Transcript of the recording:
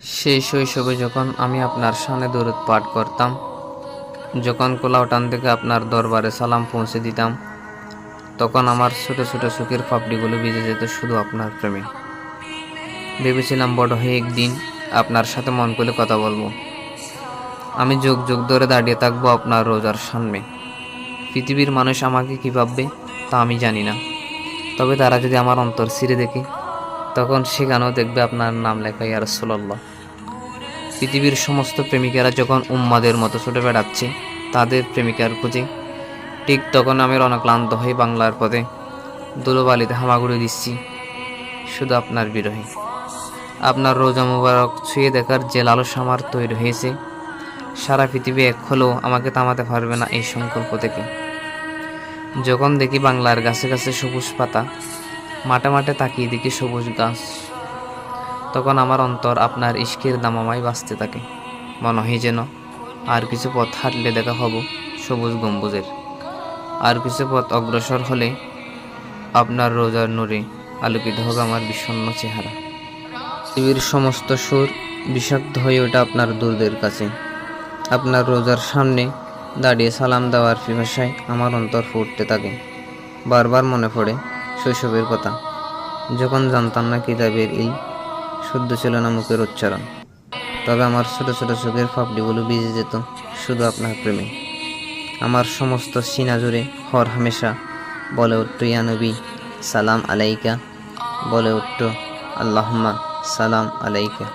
সেই শৈশবে যখন আমি আপনার শানে দরুদ পাঠ করতাম, যখন কোলাউটান থেকে আপনার দরবারে সালাম পৌঁছে দিতাম, তখন আমার ছোট ছোট চোখের পাপড়িগুলো ভিজে যেত শুধু আপনার প্রেমে। ভেবেছিলাম বড় হয়ে একদিন আপনার সাথে মন খুলে কথা বলবো। আমি যুগ যুগ ধরে দাঁড়িয়ে থাকবো আপনার রোজার সামনে। পৃথিবীর মানুষ আমাকে কী ভাববে তা আমি জানি না, তবে তারা যদি আমার অন্তর ছিঁড়ে দেখে, তখন সেখানেও দেখবে আপনার নাম লেখা ইয়া রাসূলুল্লাহ। পৃথিবীর সমস্ত প্রেমিকারা যখন উম্মাদের মতো ছুটে বেড়াচ্ছে তাদের প্রেমিকার খুঁজে, ঠিক তখন আমি রণক্লান্ত হয়ে বাংলার পথে ধুলোবালিতে হামাগুড়ি দিচ্ছি শুধু আপনার বিরহে। আপনার রোজা মুবারক ছুঁয়ে দেখার যে লালসা আমার তৈরি হয়েছে, সারা পৃথিবী এক হলেও আমাকে থামাতে পারবে না এই সংকল্প থেকে। যখন দেখি বাংলার গাছে গাছে সবুজ পাতা, মাঠে মাঠে তাকিয়ে দেখি সবুজ গাছ, তখন আমার অন্তর আপনার ইশকের দামামায় বাঁচতে থাকে। মনে হয় যেন আর কিছু পথ হাঁটলে দেখা হব সবুজ গম্বুজের, আর কিছু পথ অগ্রসর হলে আপনার রোজার নূরে আলোকিত হোক আমার বিষণ্ণ চেহারা। পৃথিবীর সমস্ত সুর বিষাক্ত হয়ে ওঠে আপনার দূরদের কাছে। আপনার রোজার সামনে দাঁড়িয়ে সালাম দেওয়ার পিপাসায় আমার অন্তর ফুটতে থাকে। বারবার মনে পড়ে শৈশবের কথা, যখন জানতাম না কিতাবের ইল, শুদ্ধ ছিল না মুখের উচ্চারণ, তবে আমার ছোট ছোট চোখের পাপড়িগুলো ভিজে যেত শুধু আপনার প্রেমে। আমার সমস্ত সিনা জুড়ে হর হামেশা বলে উঠত ইয়া নবী সালাম আলাইকা, বলে উঠত আল্লাহুম্মা সালাম আলাইকা।